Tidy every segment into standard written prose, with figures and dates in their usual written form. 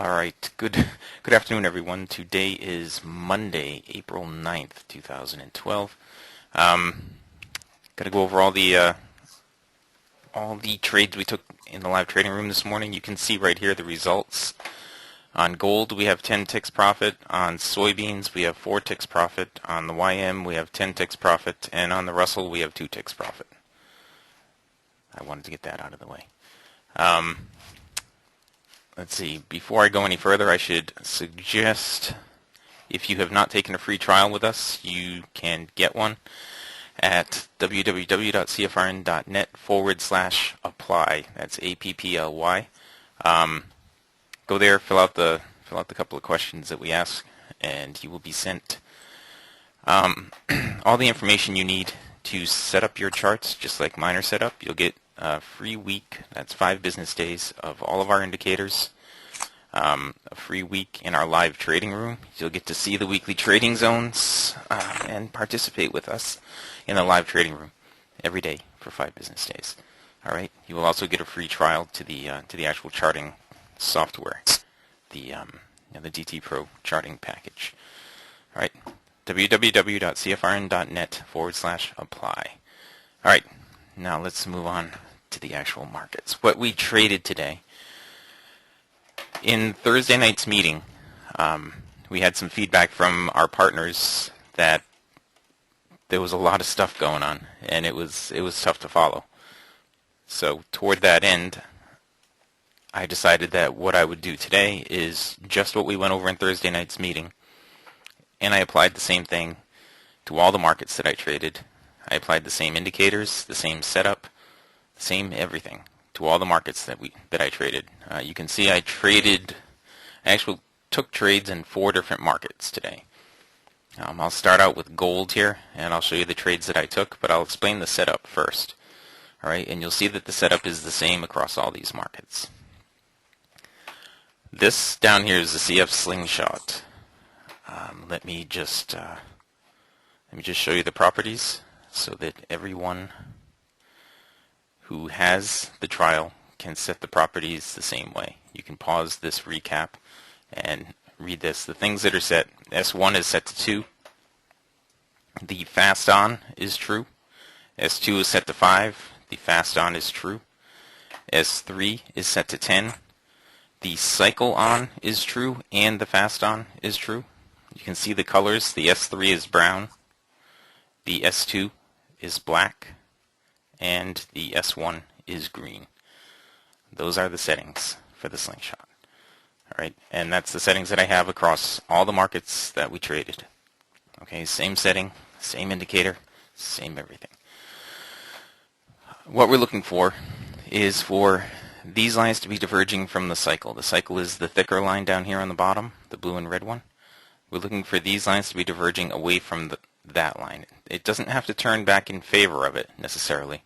All right. Good afternoon, everyone. Today is Monday, April 9th, 2012. Got to go over all the trades we took in the live trading room this morning. You can see right here the results. On gold, we have 10 ticks profit. On soybeans, we have 4 ticks profit. On the YM, we have 10 ticks profit. And on the Russell, we have 2 ticks profit. I wanted to get that out of the way. Let's see, before I go any further, I should suggest if you have not taken a free trial with us, you can get one at www.cfrn.net/apply. That's APPLY. Go there, fill out the couple of questions that we ask, and you will be sent all the information you need to set up your charts, just like mine are set up. You'll get a free week, that's 5 business days, of all of our indicators. A free week in our live trading room. You'll get to see the weekly trading zones and participate with us in the live trading room every day for 5 business days. All right. You will also get a free trial to the actual charting software, the DT Pro charting package. All right. www.cfrn.net/apply. All right. Now let's move on to the actual markets. What we traded today. In Thursday night's meeting, we had some feedback from our partners that there was a lot of stuff going on, and it was tough to follow. So toward that end, I decided that what I would do today is just what we went over in Thursday night's meeting, and I applied the same thing to all the markets that I traded. I applied the same indicators, the same setup, the same everything to all the markets that I traded. You can see I actually took trades in 4 different markets today. I'll start out with gold here, and I'll show you the trades that I took, but I'll explain the setup first. All right, and you'll see that the setup is the same across all these markets. This down here is the CF Slingshot. Let me just show you the properties so that everyone who has the trial can set the properties the same way. You can pause this recap and read this. The things that are set, S1 is set to 2. The fast on is true. S2 is set to 5. The fast on is true. S3 is set to 10. The cycle on is true and the fast on is true. You can see the colors. The S3 is brown. The S2 is black. And the S1 is green. Those are the settings for the Slingshot. All right, and that's the settings that I have across all the markets that we traded. Okay, same setting, same indicator, same everything. What we're looking for is for these lines to be diverging from the cycle. The cycle is the thicker line down here on the bottom, the blue and red one. We're looking for these lines to be diverging away from that line. It doesn't have to turn back in favor of it necessarily.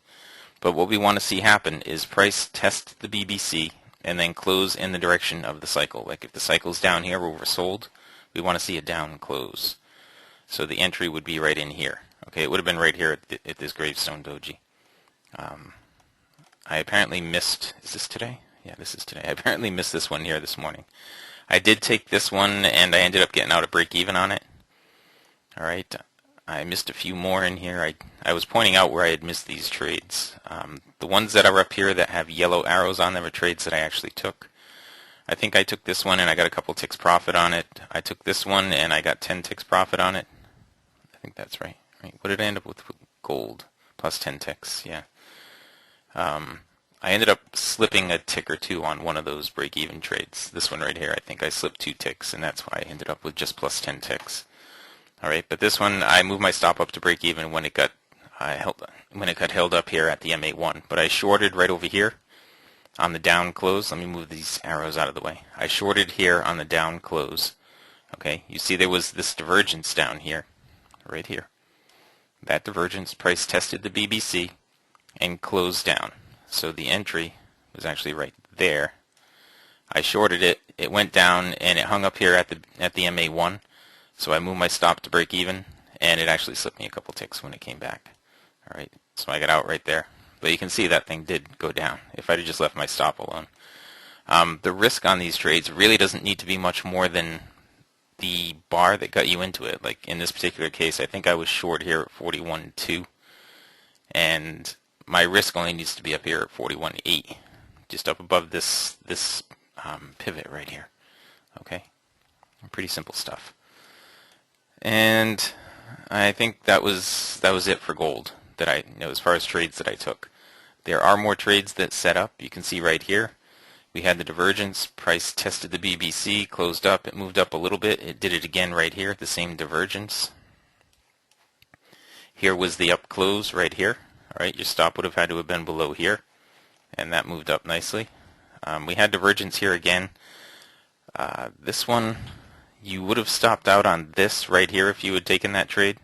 But what we want to see happen is price test the BBC and then close in the direction of the cycle. Like if the cycle's down here where we're sold, we want to see a down close. So the entry would be right in here. Okay, it would have been right here at this gravestone doji. I apparently missed, is this today? Yeah, this is today. I apparently missed this one here this morning. I did take this one and I ended up getting out a break even on it. All right. I missed a few more in here. I was pointing out where I had missed these trades. The ones that are up here that have yellow arrows on them are trades that I actually took. I think I took this one and I got a couple ticks profit on it. I took this one and I got 10 ticks profit on it. I think that's right. What did I end up with gold? Plus 10 ticks, yeah. I ended up slipping a tick or 2 on one of those break-even trades. This one right here, I think I slipped 2 ticks, and that's why I ended up with just plus 10 ticks. All right, but this one, I moved my stop up to break even when it got held up here at the M81. But I shorted right over here on the down close. Let me move these arrows out of the way. I shorted here on the down close. Okay, you see there was this divergence down here, right here. That divergence, price tested the BBC and closed down. So the entry was actually right there. I shorted it. It went down and it hung up here at the MA1. So I moved my stop to break even, and it actually slipped me a couple ticks when it came back. All right, so I got out right there. But you can see that thing did go down if I'd have just left my stop alone. The risk on these trades really doesn't need to be much more than the bar that got you into it. Like in this particular case, I think I was short here at 41.2, and my risk only needs to be up here at 41.8, just up above this pivot right here. Okay, pretty simple stuff. And I think that was it for gold that as far as trades that I took. There are more trades that set up. You can see right here. We had the divergence, price tested the BBC, closed up, it moved up a little bit, it did it again right here, the same divergence. Here was the up close right here. Alright, your stop would have had to have been below here, and that moved up nicely. We had divergence here again. This one, you would have stopped out on this right here if you had taken that trade.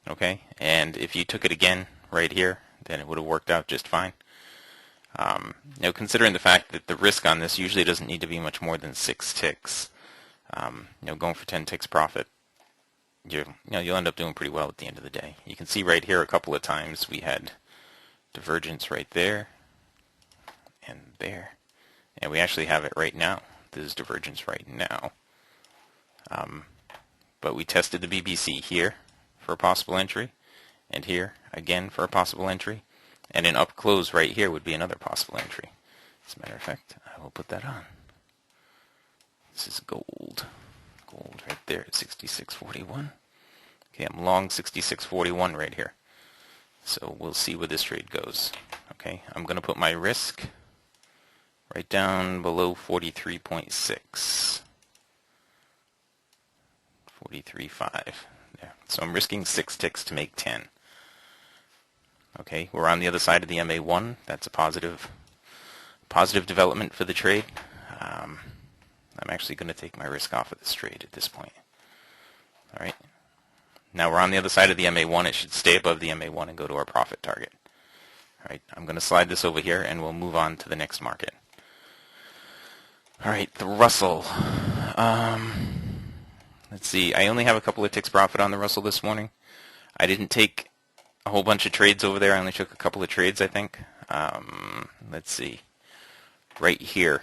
Okay, and if you took it again right here, then it would have worked out just fine. Considering the fact that the risk on this usually doesn't need to be much more than 6 ticks, going for 10 ticks profit, you'll end up doing pretty well at the end of the day. You can see right here a couple of times we had divergence right there and there, and we actually have it right now. This is divergence right now. But we tested the BBC here for a possible entry, and here again for a possible entry. And an up close right here would be another possible entry. As a matter of fact, I will put that on. This is gold. Gold right there at 66.41. Okay, I'm long 66.41 right here. So we'll see where this trade goes. Okay, I'm going to put my risk right down below 43.6. 43.5. There. So I'm risking 6 ticks to make 10. Okay, we're on the other side of the MA1. That's a positive development for the trade. I'm actually going to take my risk off of this trade at this point. All right. Now we're on the other side of the MA1. It should stay above the MA1 and go to our profit target. All right, I'm going to slide this over here, and we'll move on to the next market. All right, the Russell. Let's see. I only have a couple of ticks profit on the Russell this morning. I didn't take a whole bunch of trades over there. I only took a couple of trades, I think. Let's see. Right here,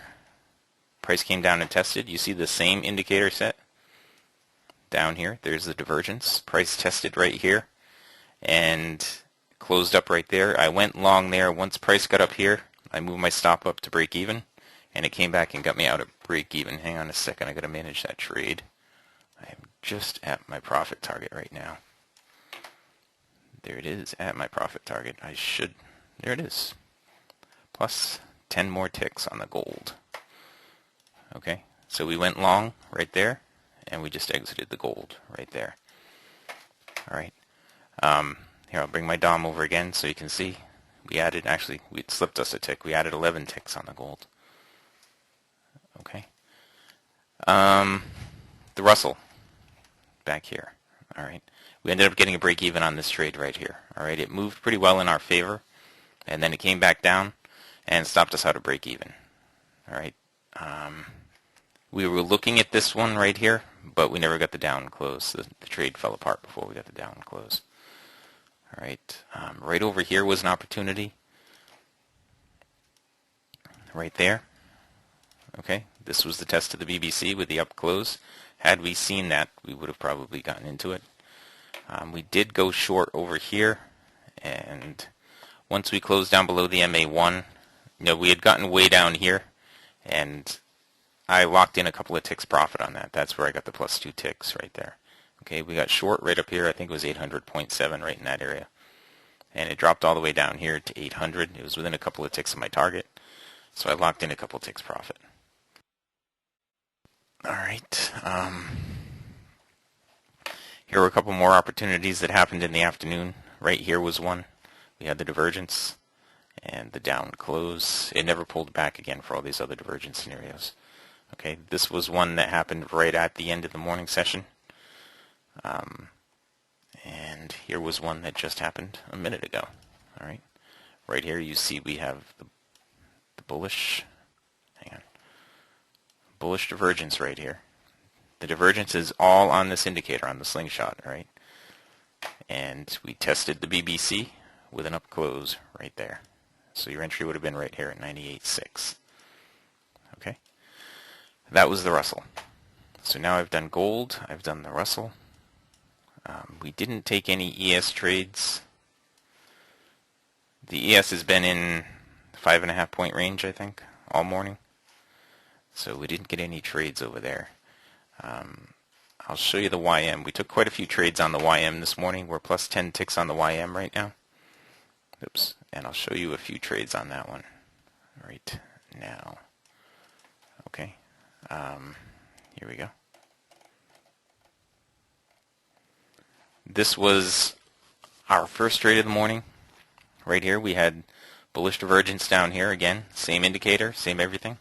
price came down and tested. You see the same indicator set down here. There's the divergence. Price tested right here and closed up right there. I went long there. Once price got up here, I moved my stop up to break even, and it came back and got me out at break even. Hang on a second. I got to manage that trade. I am just at my profit target right now. There it is, at my profit target. There it is. Plus 10 more ticks on the gold. Okay, so we went long right there, and we just exited the gold right there. All right. Here, I'll bring my DOM over again so you can see. It slipped us a tick. We added 11 ticks on the gold. Okay. The Russell, back here. All right. We ended up getting a break even on this trade right here. All right, it moved pretty well in our favor, and then it came back down and stopped us out of break even. All right, we were looking at this one right here, but we never got the down close. The trade fell apart before we got the down close. All right, right over here was an opportunity. Right there. Okay, this was the test of the BBC with the up close. Had we seen that, we would have probably gotten into it. We did go short over here, and once we closed down below the MA1, we had gotten way down here, and I locked in a couple of ticks profit on that. That's where I got the plus 2 ticks right there. Okay, we got short right up here. I think it was 800.7 right in that area, and it dropped all the way down here to 800. It was within a couple of ticks of my target, so I locked in a couple of ticks profit. All right. Here were a couple more opportunities that happened in the afternoon. Right here was one. We had the divergence and the down close. It never pulled back again for all these other divergence scenarios. Okay, this was one that happened right at the end of the morning session. And here was one that just happened a minute ago. All right, right here you see we have the bullish, bullish divergence right here. The divergence is all on this indicator, on the slingshot, right? And we tested the BBC with an up close right there. So your entry would have been right here at 98.6. Okay, that was the Russell. So now I've done gold, I've done the Russell. We didn't take any ES trades. The ES has been in the 5.5 point range, I think, all morning. So we didn't get any trades over there. I'll show you the YM. We took quite a few trades on the YM this morning. We're plus 10 ticks on the YM right now. Oops. And I'll show you a few trades on that one right now. Okay. Here we go. This was our first trade of the morning. Right here we had bullish divergence down here again. Same indicator, same everything.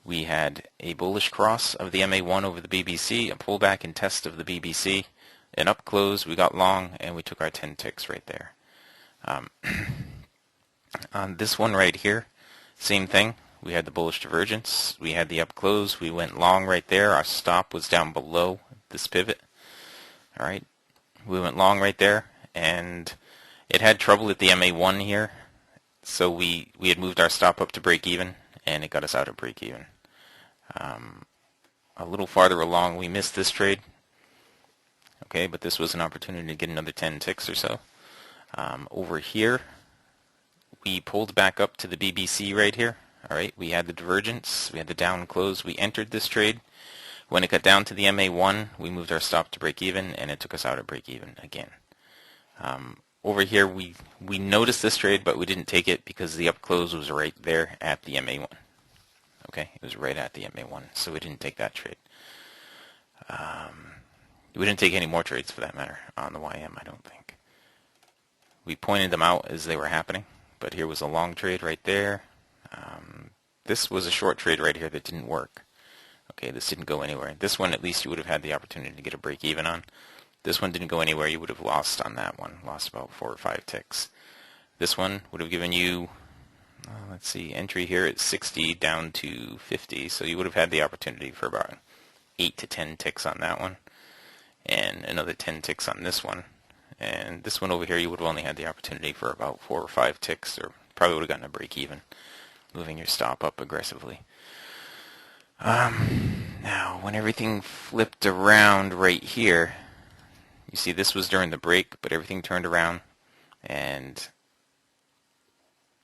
We had a bullish cross of the MA1 over the BBC, a pullback and test of the BBC, an up close, we got long, and we took our 10 ticks right there. On this one right here, same thing. We had the bullish divergence, we had the up close, we went long right there. Our stop was down below this pivot. All right, we went long right there, and it had trouble at the MA1 here, so we had moved our stop up to break even, and it got us out of break even. A little farther along, we missed this trade. Okay, but this was an opportunity to get another 10 ticks or so. Over here, we pulled back up to the BBC right here. All right, we had the divergence, we had the down close. We entered this trade. When it got down to the MA1, we moved our stop to break even, and it took us out of break even again. Over here, we noticed this trade, but we didn't take it because the up close was right there at the MA1. Okay, it was right at the MA1, so we didn't take that trade. We didn't take any more trades for that matter on the YM, I don't think. We pointed them out as they were happening, but here was a long trade right there. This was a short trade right here that didn't work. Okay, this didn't go anywhere. This one, at least you would have had the opportunity to get a break even on. This one didn't go anywhere. You would have lost on that one. Lost about 4 or 5 ticks. This one would have given you, let's see, entry here at 60 down to 50. So you would have had the opportunity for about 8 to 10 ticks on that one. And another 10 ticks on this one. And this one over here, you would have only had the opportunity for about 4 or 5 ticks, or probably would have gotten a break even, moving your stop up aggressively. Now, when everything flipped around right here, you see this was during the break, but everything turned around, and it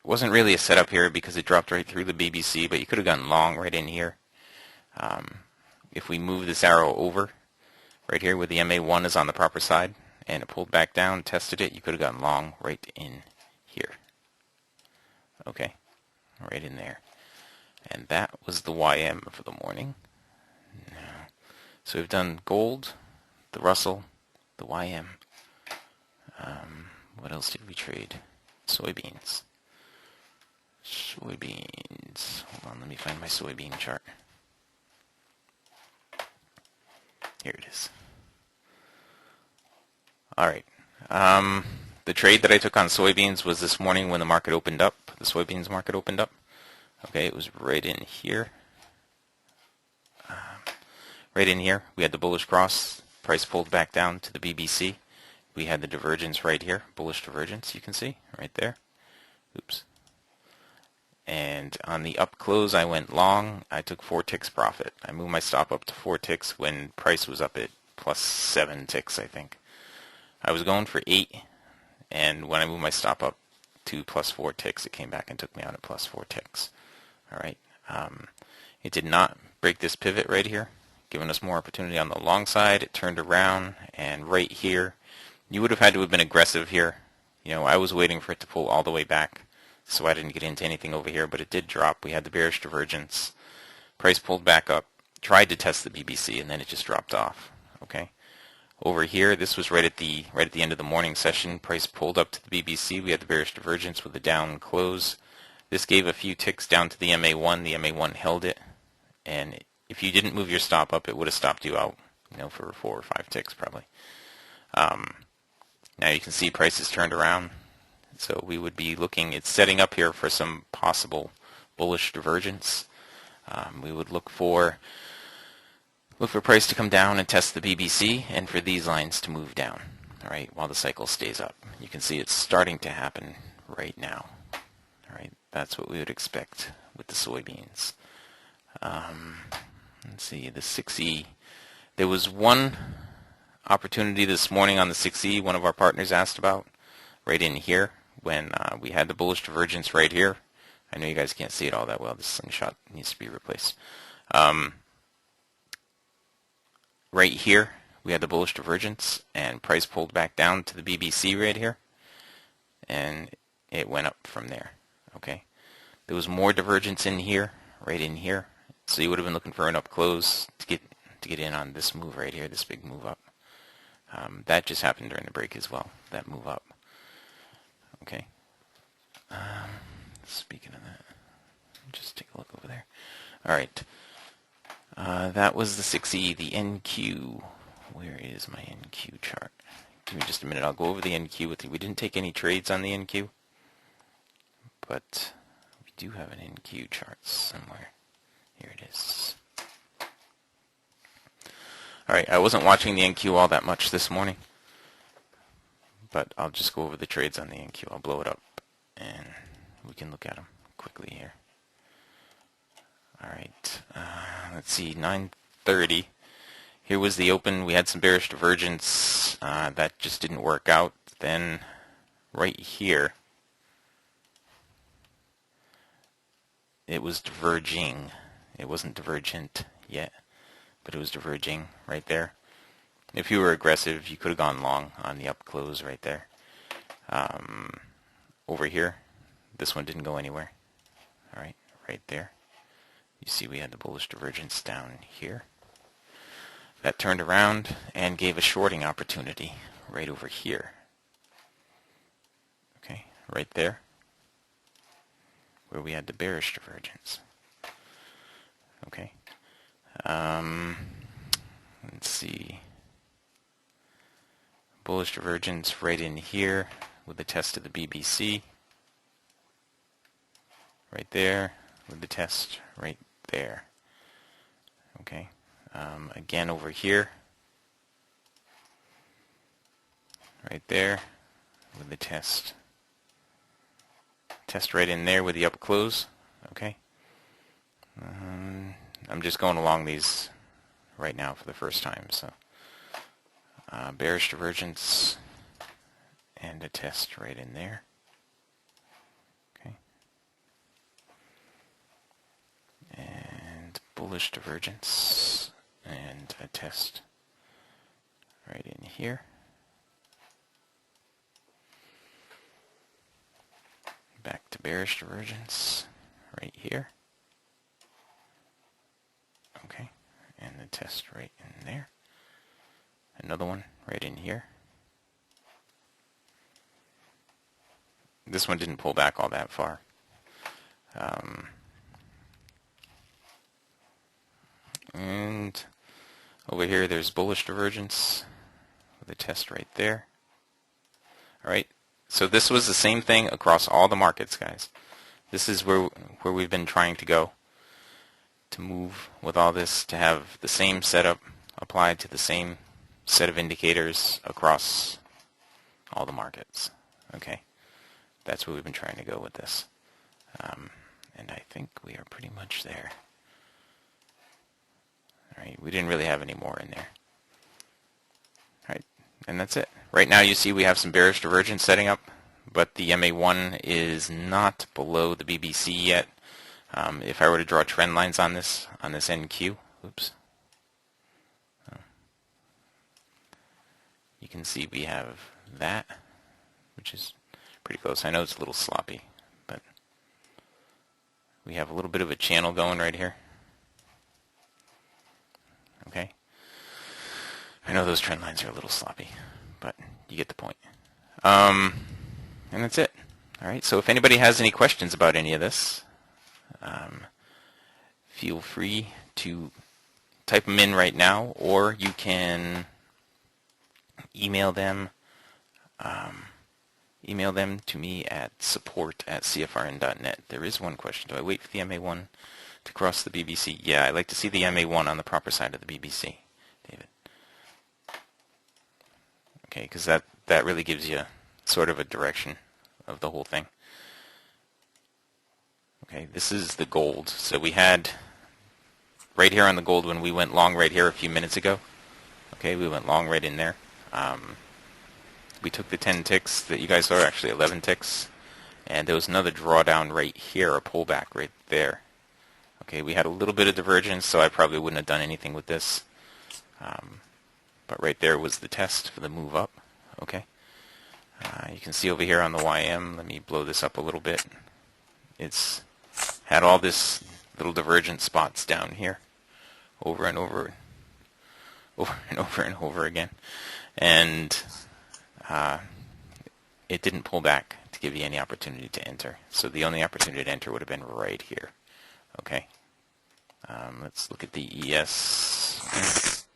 wasn't really a setup here because it dropped right through the BBC, but you could have gone long right in here. If we move this arrow over, right here where the MA1 is on the proper side, and it pulled back down, tested it, you could have gone long right in here. Okay, right in there. And that was the YM for the morning. So we've done gold, the Russell, the YM. What else did we trade? Soybeans. Soybeans. Hold on, let me find my soybean chart. Here it is. Alright. The trade that I took on soybeans was this morning when the market opened up. The soybeans market opened up. Okay, it was right in here. Right in here, we had the bullish cross. Price pulled back down to the BBC. We had the divergence right here, bullish divergence, you can see, right there. Oops. And on the up close, I went long. I took 4 ticks profit. I moved my stop up to 4 ticks when price was up at plus 7 ticks, I think. I was going for 8, and when I moved my stop up to plus 4 ticks, it came back and took me out at plus 4 ticks. All right. It did not break this pivot right here, giving us more opportunity on the long side. It turned around, and right here, you would have had to have been aggressive here. You know, I was waiting for it to pull all the way back, so I didn't get into anything over here, but it did drop. We had the bearish divergence. Price pulled back up, tried to test the BBC, and then it just dropped off. Okay. Over here, this was right at the end of the morning session. Price pulled up to the BBC. We had the bearish divergence with a down close. This gave a few ticks down to the MA1. The MA1 held it, and if you didn't move your stop up, it would have stopped you out, you know, for 4 or 5 ticks probably. Now you can see prices turned around, so we would be looking. It's setting up here for some possible bullish divergence. We would look for price to come down and test the BBC, and for these lines to move down. All right, while the cycle stays up. You can see it's starting to happen right now. All right, that's what we would expect with the soybeans. Let's see, the 6E. There was one opportunity this morning on the 6E one of our partners asked about, right in here, when we had the bullish divergence right here. I know you guys can't see it all that well. This slingshot needs to be replaced. Right here, we had the bullish divergence, and price pulled back down to the BBC right here, and it went up from there. Okay, there was more divergence in here, right in here, so you would have been looking for an up close to get in on this move right here, this big move up. That just happened during the break as well, that move up. Okay. Speaking of that, just take a look over there. All right. That was the 6E, the NQ. Where is my NQ chart? Give me just a minute. I'll go over the NQ with you. We didn't take any trades on the NQ, but we do have an NQ chart somewhere. Here it is. All right, I wasn't watching the NQ all that much this morning, but I'll just go over the trades on the NQ. I'll blow it up, and we can look at them quickly here. All right, let's see, 9:30. Here was the open. We had some bearish divergence. That just didn't work out. Then right here, it was diverging. It wasn't divergent yet, but it was diverging right there. If you were aggressive, you could have gone long on the up close right there. Over here, this one didn't go anywhere. All right, right there. You see we had the bullish divergence down here. That turned around and gave a shorting opportunity right over here. Okay, right there, where we had the bearish divergence. Okay. Let's see. Bullish divergence right in here with the test of the BBC. Right there with the test right there. Okay. Again over here. Right there with the test. Test right in there with the up close. Okay. I'm just going along these right now for the first time. So bearish divergence and a test right in there. Okay. And bullish divergence and a test right in here. Back to bearish divergence right here. Okay, and the test right in there. Another one right in here. This one didn't pull back all that far. And over here there's bullish divergence with a test right there. Alright, so this was the same thing across all the markets, guys. This is where we've been trying to go, to move with all this, to have the same setup applied to the same set of indicators across all the markets. Okay, that's where we've been trying to go with this. And I think we are pretty much there. Alright, we didn't really have any more in there. Alright, and that's it. Right now you see we have some bearish divergence setting up, but the MA1 is not below the BBC yet. If I were to draw trend lines on this NQ, oops, you can see we have that, which is pretty close. I know it's a little sloppy, but we have a little bit of a channel going right here. Okay, I know those trend lines are a little sloppy, but you get the point. And that's it. All right, so if anybody has any questions about any of this, feel free to type them in right now, or you can email them to me at support@cfrn.net. There is one question. Do I wait for the MA1 to cross the BBC? Yeah, I like to see the MA1 on the proper side of the BBC, David. Okay, because that really gives you sort of a direction of the whole thing. Okay, this is the gold. So we had right here on the gold one, we went long right here a few minutes ago. Okay, we went long right in there. We took the 10 ticks that you guys saw, actually 11 ticks, and there was another drawdown right here, a pullback right there. Okay, we had a little bit of divergence, so I probably wouldn't have done anything with this. But right there was the test for the move up. Okay, you can see over here on the YM, let me blow this up a little bit. It's had all this little divergent spots down here, over and over, over and over and over again. And it didn't pull back to give you any opportunity to enter. So the only opportunity to enter would have been right here. Okay. Let's look at the ES.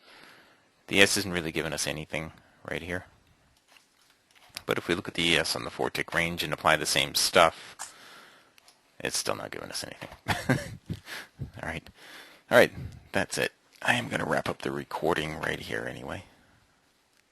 The ES isn't really giving us anything right here. But if we look at the ES on the 4-tick range and apply the same stuff, it's still not giving us anything. All right. All right. That's it. I am going to wrap up the recording right here anyway.